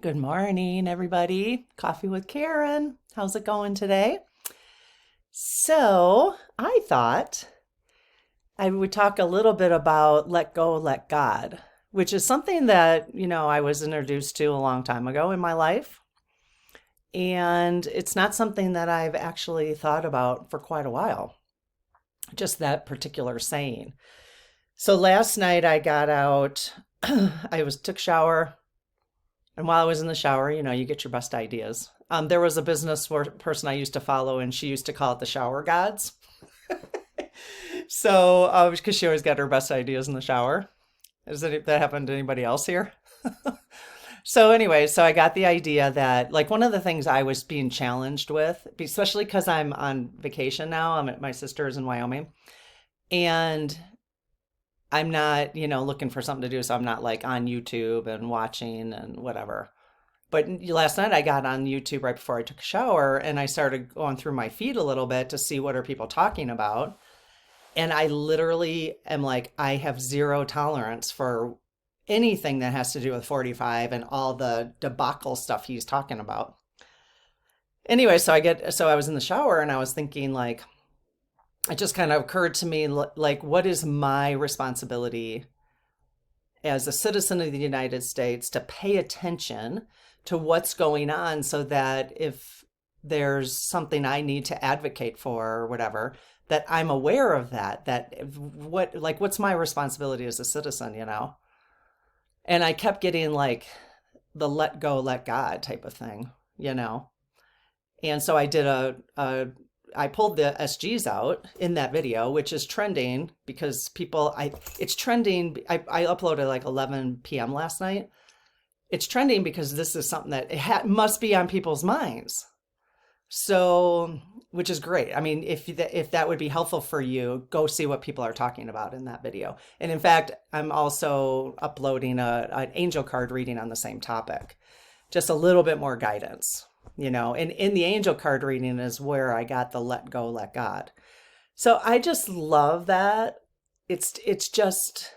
Good morning, everybody. Coffee with Karen. How's it going today? So, I thought I would talk a little bit about let go, let God, which is something that, I was introduced to a long time ago in my life. And it's not something that I've actually thought about for quite a while, just that particular saying. So last night I got out, took shower, and while I was in the shower, you get your best ideas. There was a person I used to follow, and she used to call it the shower gods. So, because she always got her best ideas in the shower. That happened to anybody else here? So anyway, so I got the idea that like one of the things I was being challenged with, especially because I'm on vacation now, I'm at my sister's in Wyoming, and I'm not, looking for something to do, so I'm not like on YouTube and watching and whatever. But last night I got on YouTube right before I took a shower and I started going through my feed a little bit to see what are people talking about. And I literally am like, I have zero tolerance for anything that has to do with 45 and all the debacle stuff he's talking about. Anyway, so I was in the shower and I was thinking like, it just kind of occurred to me like, what is my responsibility as a citizen of the United States to pay attention to what's going on so that if there's something I need to advocate for or whatever, that I'm aware of what's my responsibility as a citizen. And I kept getting like the let go, let God type of thing. And so I pulled the SGs out in that video, which is trending because it's trending. I uploaded like 11 p.m. last night. It's trending because this is something that must be on people's minds. So, which is great. I mean, if that would be helpful for you, go see what people are talking about in that video. And in fact, I'm also uploading an angel card reading on the same topic, just a little bit more guidance. And in the angel card reading is where I got the let go, let God. So I just love that. It's just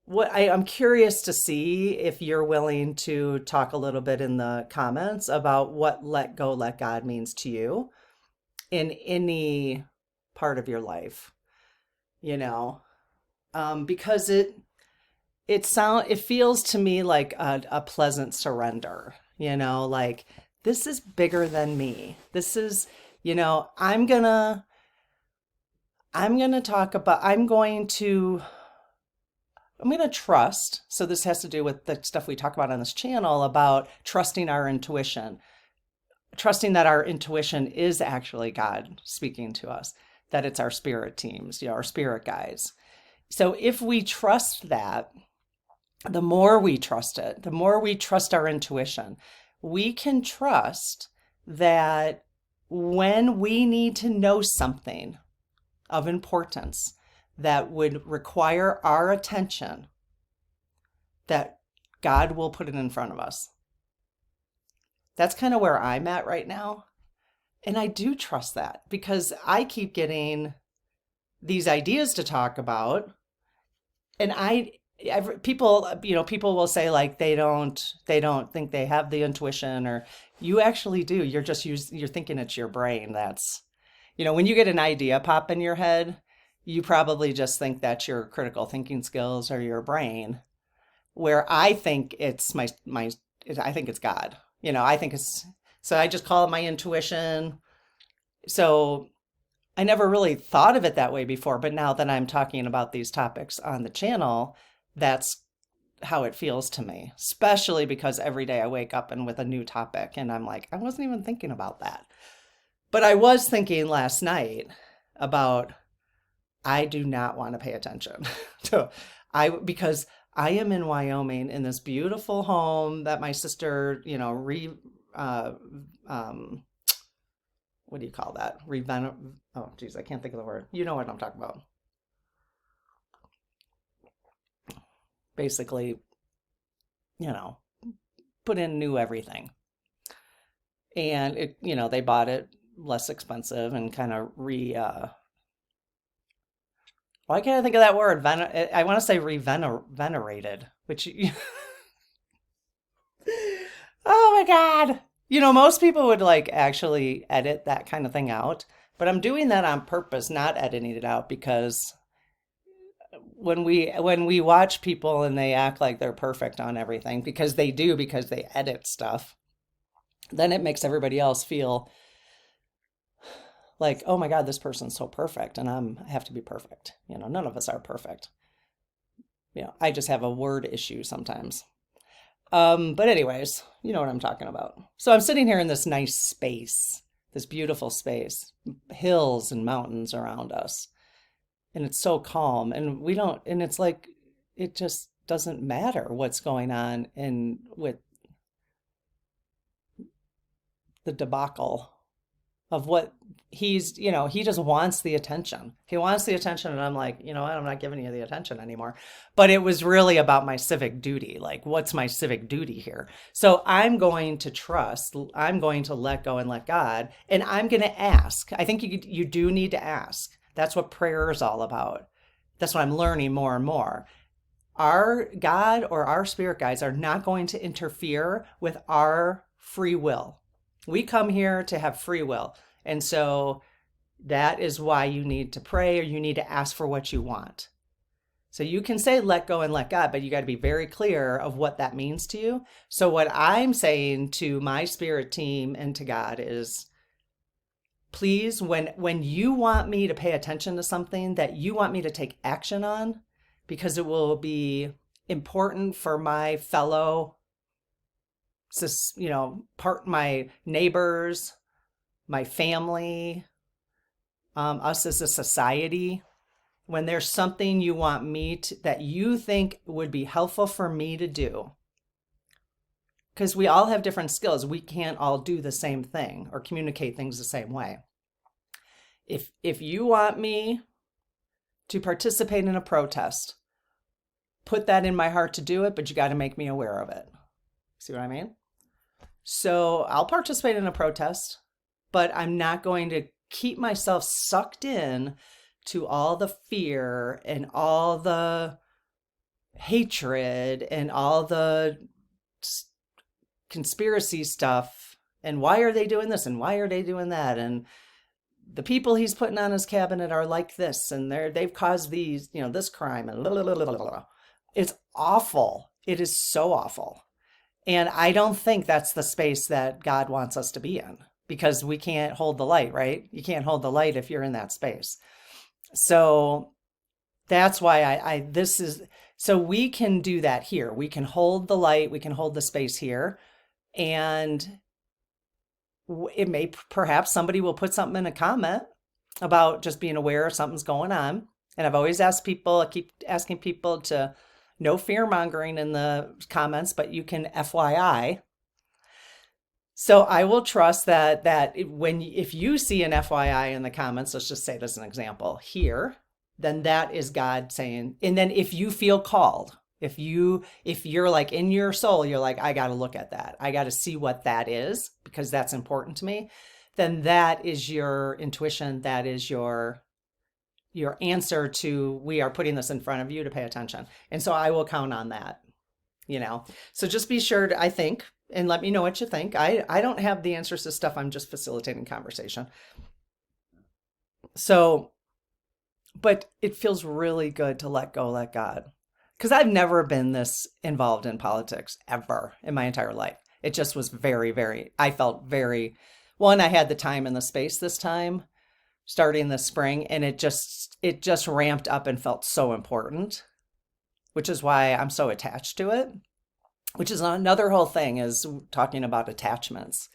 I'm curious to see if you're willing to talk a little bit in the comments about what let go, let God means to you in any part of your life, because it feels to me like a pleasant surrender, like this is bigger than me. This is, I'm going to trust. So this has to do with the stuff we talk about on this channel about trusting our intuition, trusting that our intuition is actually God speaking to us, that it's our spirit teams, our spirit guides. So if we trust that, the more we trust it, the more we trust our intuition, we can trust that when we need to know something of importance that would require our attention, that God will put it in front of us. That's kind of where I'm at right now. And I do trust that because I keep getting these ideas to talk about. And people will say like they don't think they have the intuition, or you actually do. You're thinking it's your brain. That's, when you get an idea pop in your head, you probably just think that's your critical thinking skills or your brain, where I think it's I think it's God. So I just call it my intuition. So I never really thought of it that way before, but now that I'm talking about these topics on the channel, that's how it feels to me, especially because every day I wake up and with a new topic and I'm like, I wasn't even thinking about that. But I was thinking last night about I do not want to pay attention because I am in Wyoming in this beautiful home that my sister, what do you call that? Oh, geez, I can't think of the word. You know what I'm talking about. Basically, put in new everything. And they bought it less expensive and kind of why can't I think of that word? I want to say venerated, which my God. Most people would like actually edit that kind of thing out, but I'm doing that on purpose, not editing it out because when we watch people and they act like they're perfect on everything because they do because they edit stuff, then it makes everybody else feel like, oh my God, this person's so perfect and I have to be perfect. None of us are perfect. I just have a word issue sometimes. But anyways, you know what I'm talking about. So I'm sitting here in this nice space, this beautiful space, hills and mountains around us. And it's so calm. And and it's like, it just doesn't matter what's going on with the debacle of what he just wants the attention. He wants the attention. And I'm like, I'm not giving you the attention anymore. But it was really about my civic duty. Like, what's my civic duty here? So I'm going to trust, I'm going to let go and let God. And I'm going to ask. I think you do need to ask. That's what prayer is all about. That's what I'm learning more and more. Our God or our spirit guides are not going to interfere with our free will. We come here to have free will. And so that is why you need to pray or you need to ask for what you want. So you can say let go and let God, but you got to be very clear of what that means to you. So what I'm saying to my spirit team and to God is, please, when you want me to pay attention to something that you want me to take action on, because it will be important for my fellow, my neighbors, my family, us as a society, when there's something you want that you think would be helpful for me to do, because we all have different skills. We can't all do the same thing or communicate things the same way. If you want me to participate in a protest, put that in my heart to do it, but you got to make me aware of it. See what I mean? So I'll participate in a protest, but I'm not going to keep myself sucked in to all the fear and all the hatred and all the conspiracy stuff. And why are they doing this? And why are they doing that? And the people he's putting on his cabinet are like this, and they've caused these, this crime, and blah, blah, blah, blah, blah. It's awful. It is so awful. And I don't think that's the space that God wants us to be in, because we can't hold the light, right? You can't hold the light if you're in that space. So that's why so we can do that here. We can hold the light, we can hold the space here. And it may, perhaps somebody will put something in a comment about just being aware of something's going on. And I've always I keep asking people to no fear mongering in the comments, but you can FYI. So I will trust that if you see an FYI in the comments, let's just say this as an example here, then that is God saying. And then if you feel called, if you're like in your soul, you're like, I got to look at that. I got to see what that is because that's important to me. Then that is your intuition. That is your answer to, we are putting this in front of you to pay attention. And so I will count on that, So just be sure to, I think, and let me know what you think. I don't have the answers to stuff. I'm just facilitating conversation. So, but it feels really good to let go, let God. Because I've never been this involved in politics ever in my entire life. It just was I felt very, one, I had the time and the space this time, starting this spring, and it just ramped up and felt so important, which is why I'm so attached to it, which is another whole thing, is talking about attachments.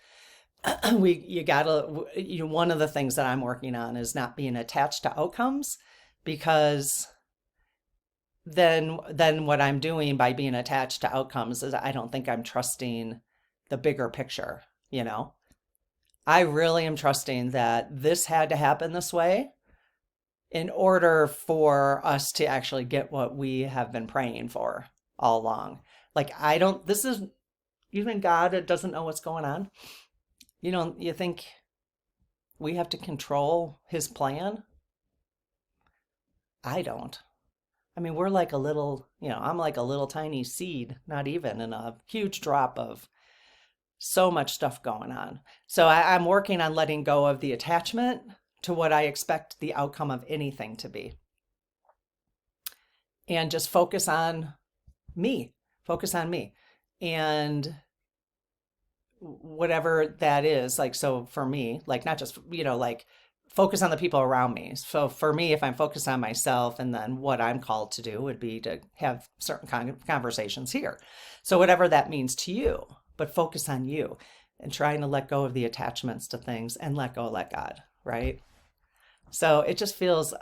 One of the things that I'm working on is not being attached to outcomes, because then what I'm doing by being attached to outcomes is I don't think I'm trusting the bigger picture, I really am trusting that this had to happen this way in order for us to actually get what we have been praying for all along. Like, even God doesn't know what's going on. You think we have to control his plan? I don't. I mean, we're like a little, I'm like a little tiny seed, not even in a huge drop of So much stuff going on. So I'm working on letting go of the attachment to what I expect the outcome of anything to be, and just focus on me, focus on me. And whatever that is, like, so for me, like, not just, like, focus on the people around me. So for me, if I'm focused on myself, and then what I'm called to do would be to have certain conversations here. So whatever that means to you, but focus on you and trying to let go of the attachments to things and let go, let God, right? So it feels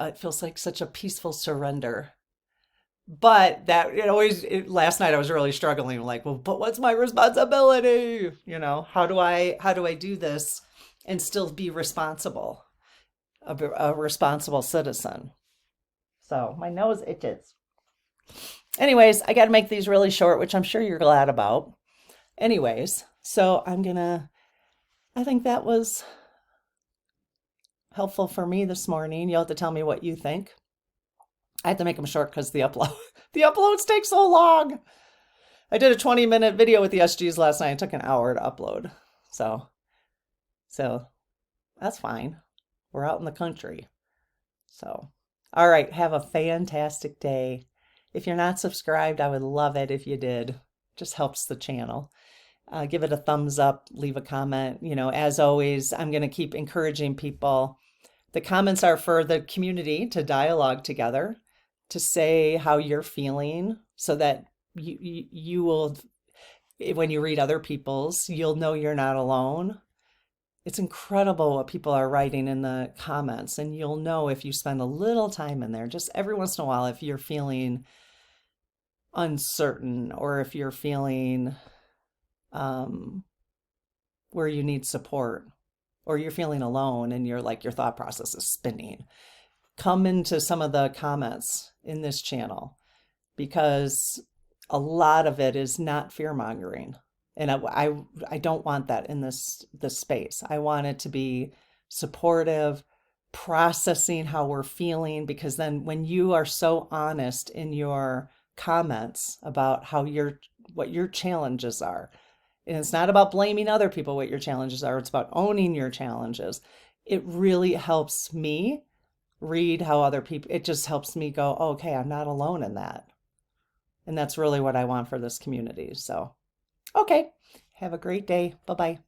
like such a peaceful surrender. But that last night I was really struggling, like, well, but what's my responsibility? How do I do this and still be responsible, a responsible citizen? So my nose itches. Anyways, I got to make these really short, which I'm sure you're glad about. Anyways, so I think that was helpful for me this morning. You'll have to tell me what you think. I had to make them short because the uploads take so long. I did a 20-minute video with the SGs last night. It took an hour to upload. So that's fine. We're out in the country. So, all right. Have a fantastic day. If you're not subscribed, I would love it if you did. Just helps the channel. Give it a thumbs up, leave a comment. As always, I'm going to keep encouraging people. The comments are for the community to dialogue together, to say how you're feeling, so that you will, when you read other people's, you'll know you're not alone. It's incredible what people are writing in the comments, and you'll know if you spend a little time in there, just every once in a while, if you're feeling uncertain, or if you're feeling where you need support, or you're feeling alone and you're like, your thought process is spinning. Come into some of the comments in this channel, because a lot of it is not fear-mongering. And I don't want that in this space. I want it to be supportive, processing how we're feeling, because then when you are so honest in your comments about what your challenges are, and it's not about blaming other people what your challenges are, it's about owning your challenges. It really helps me read how other people, it just helps me go, oh, okay, I'm not alone in that. And that's really what I want for this community. So, okay, have a great day. Bye-bye.